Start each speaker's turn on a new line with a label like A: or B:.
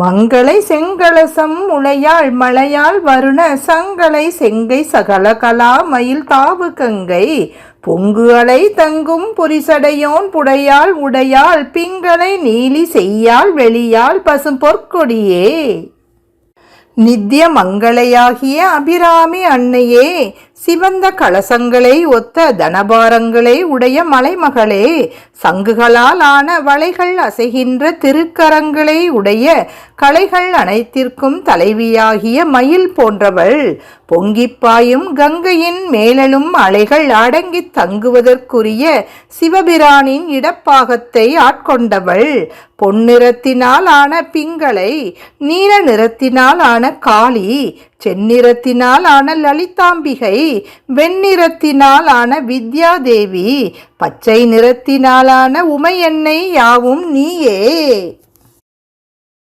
A: மங்களை செங்கலசம் உளையாள் மலையாள் வருண சங்களை செங்கை சகலகலா மயில் தாவு கங்கை பொங்கு அலை தங்கும் புரிசடையோன் புடையாள் உடையாள் பிங்களை நீலி செய்யாள் வெளியாள் பசும் பொற்கொடியே. நித்திய மங்களையாகிய அபிராமி அன்னையே, சிவந்த கலசங்களை ஒத்த தனபாரங்களை உடைய மலைமகளே, சங்குகளால் ஆன வளைகள் அசைகின்ற திருக்கரங்களை உடைய கலைகள் அனைத்திற்கும் தலைவியாகிய மயில் போன்றவள், பொங்கிப்பாயும் கங்கையின் மேலெழும் அலைகள் அடங்கி தங்குவதற்குரிய சிவபிரானின் இடப்பாகத்தை ஆட்கொண்டவள், பொன்னிறத்தினால் ஆன பிங்களை, நீல நிறத்தினால் ஆன காளி, செந்நிறத்தினால் ஆன லலிதாம்பிகை, வெண்ணிறத்தினால் ஆன வித்யாதேவி, பச்சை நிறத்தினாலான உமையன்னை யாவும் நீயே.